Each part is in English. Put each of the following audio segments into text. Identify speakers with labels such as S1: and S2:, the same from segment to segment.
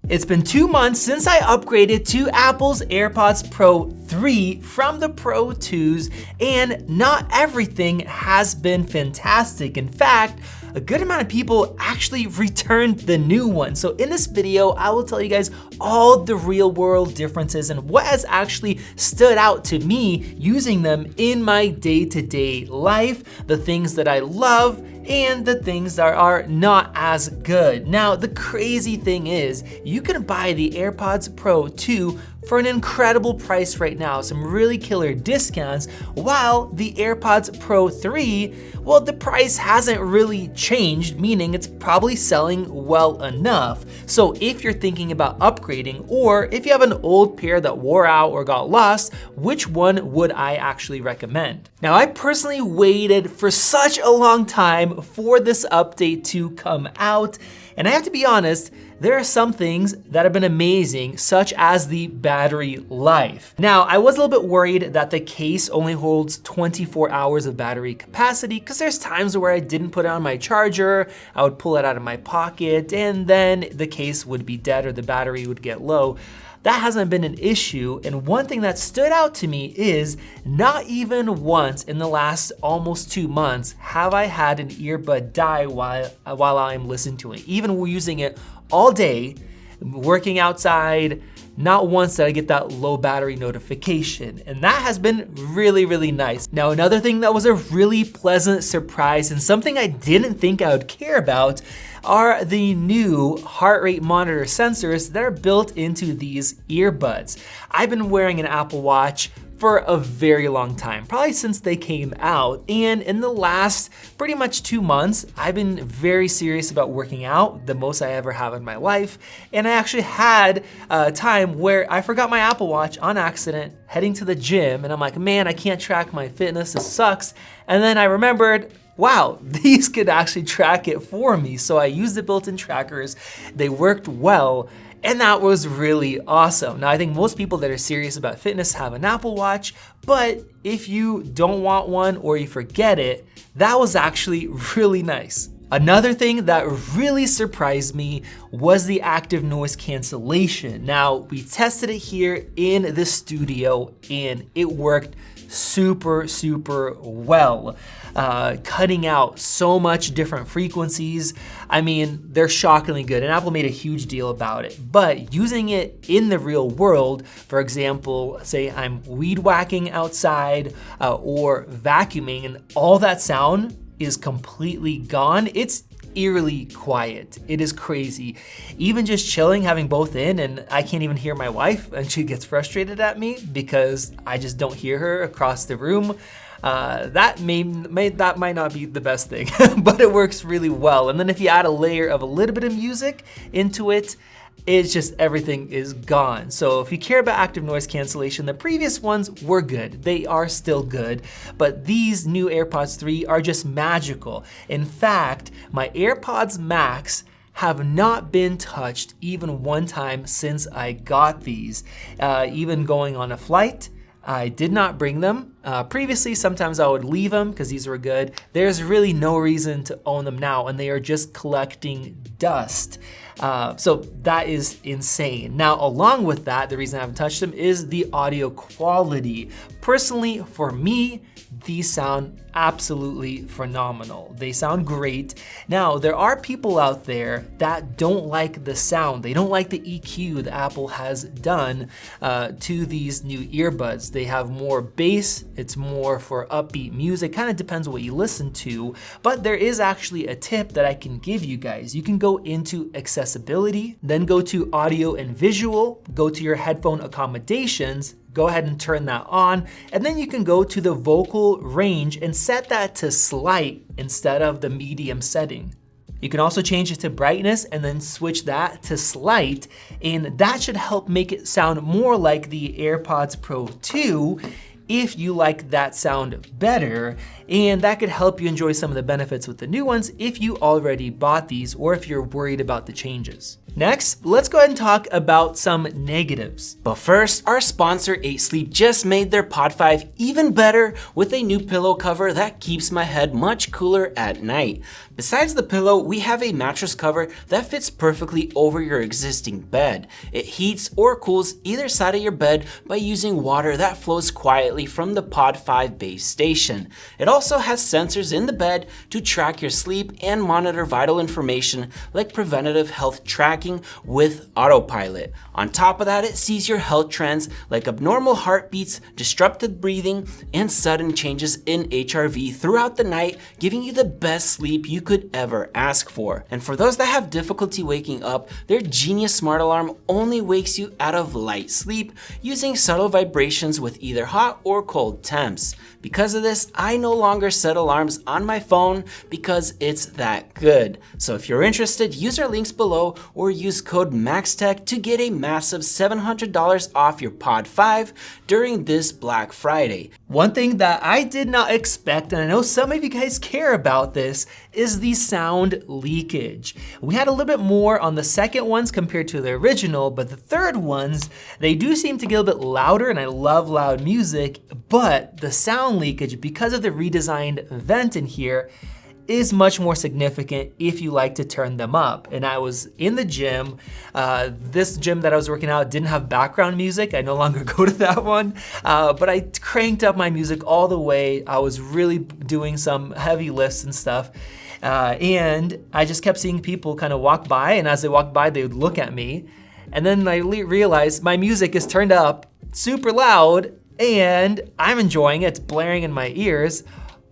S1: It's been 2 months since I upgraded to Apple's AirPods Pro 3 from the Pro 2s, and not everything has been fantastic. In fact, a good amount of people actually returned the new one. So in this video, I will tell you guys all the real world differences and what has actually stood out to me using them in my day-to-day life, the things that I love, and the things that are not as good. Now, the crazy thing is, you can buy the AirPods Pro 2 for an incredible price right now, some really killer discounts, while the AirPods Pro 3, well, the price hasn't really changed, meaning it's probably selling well enough. So if you're thinking about upgrading, or if you have an old pair that wore out or got lost, which one would I actually recommend? Now, I personally waited for such a long time for this update to come out, and I have to be honest, there are some things that have been amazing, such as the battery life. Now, I was a little bit worried that the case only holds 24 hours of battery capacity, because there's times where I didn't put it on my charger, I would pull it out of my pocket, and then the case would be dead or the battery would get low. That hasn't been an issue, and one thing that stood out to me is not even once in the last almost 2 months have I had an earbud die while I'm listening to it. Even using it all day, working outside, not once did I get that low battery notification, and that has been really, really nice. Now, another thing that was a really pleasant surprise and something I didn't think I would care about are the new heart rate monitor sensors that are built into these earbuds. I've been wearing an Apple Watch for a very long time, probably since they came out. And in the last pretty much 2 months, I've been very serious about working out, the most I ever have in my life. And I actually had a time where I forgot my Apple Watch on accident heading to the gym, and I'm like, man, I can't track my fitness, this sucks. And then I remembered, wow, these could actually track it for me. So I used the built-in trackers, they worked well, and that was really awesome. Now, I think most people that are serious about fitness have an Apple Watch, but if you don't want one or you forget it, that was actually really nice. Another thing that really surprised me was the active noise cancellation. Now, we tested it here in the studio and it worked super, super well. Cutting out so much different frequencies. I mean, they're shockingly good, and Apple made a huge deal about it. But using it in the real world, for example, say I'm weed whacking outside or vacuuming, and all that sound is completely gone. It's eerily quiet. It is crazy. Even just chilling, having both in, and I can't even hear my wife, and she gets frustrated at me because I just don't hear her across the room. That might not be the best thing, but it works really well. And then if you add a layer of a little bit of music into it, it's just everything is gone. So if you care about active noise cancellation, the previous ones were good. They are still good, but these new AirPods 3 are just magical. In fact, my AirPods Max have not been touched even one time since I got these. Even going on a flight, I did not bring them. Previously, sometimes I would leave them because these were good. There's really no reason to own them now, and they are just collecting dust. So that is insane. Now, along with that, the reason I haven't touched them is the audio quality. Personally, for me, these sound absolutely phenomenal. They sound great. Now, there are people out there that don't like the sound. They don't like the EQ that Apple has done to these new earbuds. They have more bass. It's more for upbeat music. Kind of depends on what you listen to. But there is actually a tip that I can give you guys. You can go into accessibility, then go to audio and visual, go to your headphone accommodations, go ahead and turn that on, and then you can go to the vocal range and set that to slight instead of the medium setting. You can also change it to brightness and then switch that to slight, and that should help make it sound more like the AirPods Pro 2 if you like that sound better, and that could help you enjoy some of the benefits with the new ones if you already bought these or if you're worried about the changes. Next, let's go ahead and talk about some negatives. But first, our sponsor 8 Sleep just made their Pod 5 even better with a new pillow cover that keeps my head much cooler at night. Besides the pillow, we have a mattress cover that fits perfectly over your existing bed. It heats or cools either side of your bed by using water that flows quietly from the Pod 5 base station. It also has sensors in the bed to track your sleep and monitor vital information like preventative health tracking with autopilot. On top of that, it sees your health trends like abnormal heartbeats, disrupted breathing, and sudden changes in HRV throughout the night, giving you the best sleep you could ever ask for. And for those that have difficulty waking up, their Genius Smart Alarm only wakes you out of light sleep using subtle vibrations with either hot or cold temps. Because of this, I no longer set alarms on my phone because it's that good. So if you're interested, use our links below or use code MAXTECH to get a massive $700 off your Pod 5 during this Black Friday. One thing that I did not expect, and I know some of you guys care about this, is the sound leakage. We had a little bit more on the second ones compared to the original, but the third ones, they do seem to get a bit louder, and I love loud music, but the sound leakage, because of the redesigned vent in here, is much more significant if you like to turn them up. And I was in the gym. This gym that I was working out didn't have background music. I no longer go to that one, but I cranked up my music all the way. I was really doing some heavy lifts and stuff. And I just kept seeing people kind of walk by, and as they walked by, they would look at me. And then I realized my music is turned up super loud and I'm enjoying it, it's blaring in my ears,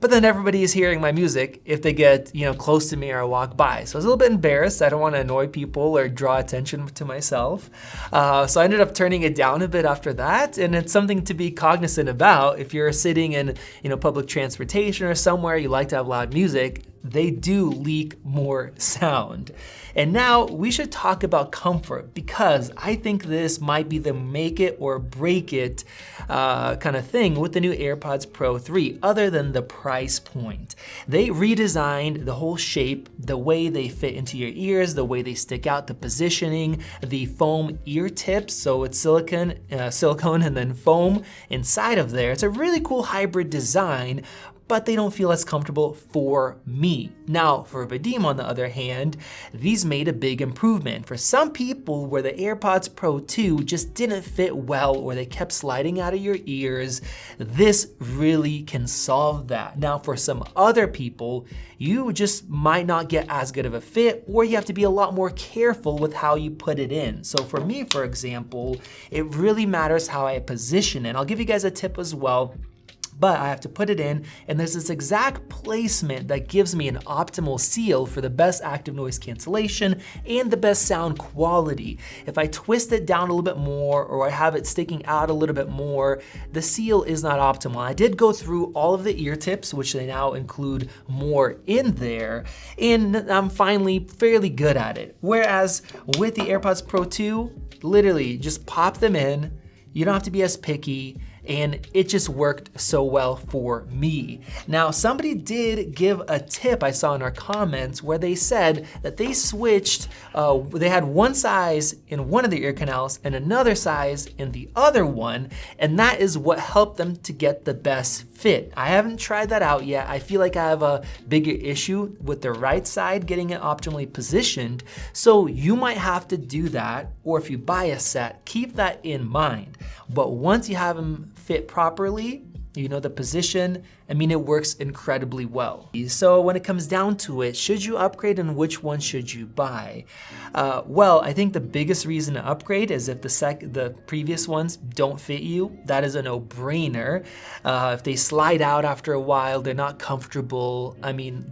S1: but then everybody is hearing my music if they get, close to me or walk by. So I was a little bit embarrassed. I don't want to annoy people or draw attention to myself. So I ended up turning it down a bit after that. And it's something to be cognizant about. If you're sitting in, public transportation or somewhere you like to have loud music, they do leak more sound. And now we should talk about comfort, because I think this might be the make it or break it kind of thing with the new AirPods Pro 3, other than the price point. They redesigned the whole shape, the way they fit into your ears, the way they stick out, the positioning, the foam ear tips. So it's silicone and then foam inside of there. It's a really cool hybrid design, but they don't feel as comfortable for me. Now, for Vadim, on the other hand, these made a big improvement. For some people where the AirPods Pro 2 just didn't fit well or they kept sliding out of your ears, this really can solve that. Now, for some other people, you just might not get as good of a fit, or you have to be a lot more careful with how you put it in. So for me, for example, it really matters how I position it. I'll give you guys a tip as well. But I have to put it in, and there's this exact placement that gives me an optimal seal for the best active noise cancellation and the best sound quality. If I twist it down a little bit more, or I have it sticking out a little bit more, the seal is not optimal. I did go through all of the ear tips, which they now include more in there, and I'm finally fairly good at it. Whereas with the AirPods Pro 2, literally just pop them in, you don't have to be as picky, and it just worked so well for me. Now, somebody did give a tip I saw in our comments where they said that they switched, they had one size in one of the ear canals and another size in the other one, and that is what helped them to get the best fit. I haven't tried that out yet. I feel like I have a bigger issue with the right side getting it optimally positioned, so you might have to do that, or if you buy a set, keep that in mind. But once you have them fit properly, you know the position, it works incredibly well. So when it comes down to it, should you upgrade and which one should you buy? Well, I think the biggest reason to upgrade is if the previous ones don't fit you. That is a no-brainer. If they slide out after a while, they're not comfortable,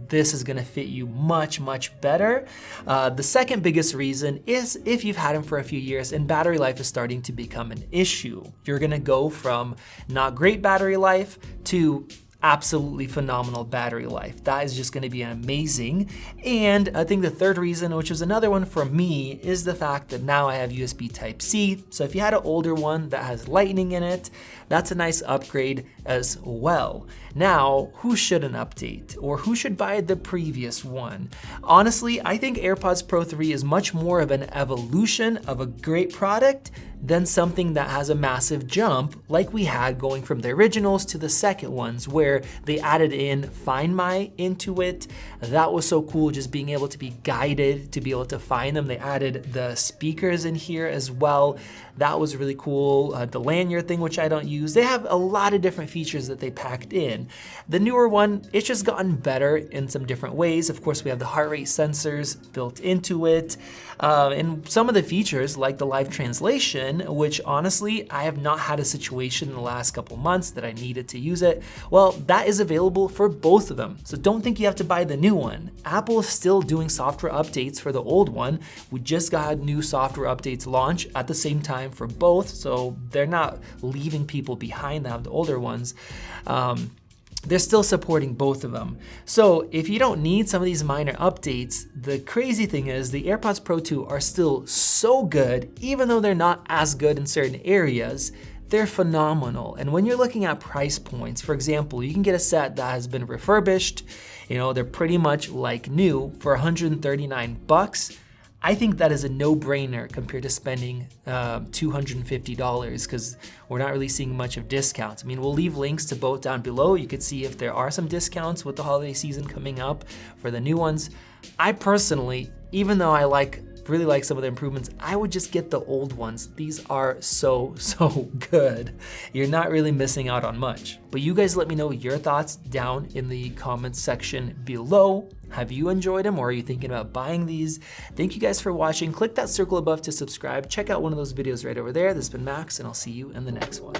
S1: this is gonna fit you much, much better. The second biggest reason is if you've had them for a few years and battery life is starting to become an issue. You're gonna go from not great battery life to absolutely phenomenal battery life. That is just gonna be amazing. And I think the third reason, which was another one for me, is the fact that now I have USB Type-C. So if you had an older one that has Lightning in it, that's a nice upgrade as well. Now, who shouldn't update? Or who should buy the previous one? Honestly, I think AirPods Pro 3 is much more of an evolution of a great product than something that has a massive jump like we had going from the originals to the second ones, where they added in Find My into it. That was so cool, just being able to be guided to be able to find them. They added the speakers in here as well. That was really cool. The lanyard thing, which I don't use. They have a lot of different features that they packed in. The newer one, it's just gotten better in some different ways. Of course, we have the heart rate sensors built into it. And some of the features like the live translation, which honestly, I have not had a situation in the last couple months that I needed to use it. Well, that is available for both of them. So don't think you have to buy the new one. Apple is still doing software updates for the old one. We just got new software updates launch at the same time for both. So they're not leaving people behind that have the older ones. They're still supporting both of them. So if you don't need some of these minor updates, the crazy thing is the AirPods Pro 2 are still so good, even though they're not as good in certain areas. They're phenomenal. And when you're looking at price points, for example, you can get a set that has been refurbished. You know, they're pretty much like new for 139 bucks. I think that is a no-brainer compared to spending $250 because we're not really seeing much of discounts. I mean, we'll leave links to both down below. You could see if there are some discounts with the holiday season coming up for the new ones. I personally, even though I really like some of the improvements, I would just get the old ones. These are so good. You're not really missing out on much. But you guys let me know your thoughts down in the comments section below. Have you enjoyed them, or are you thinking about buying these? Thank you guys for watching. Click that circle above to subscribe. Check out one of those videos right over there. This has been Max, and I'll see you in the next one.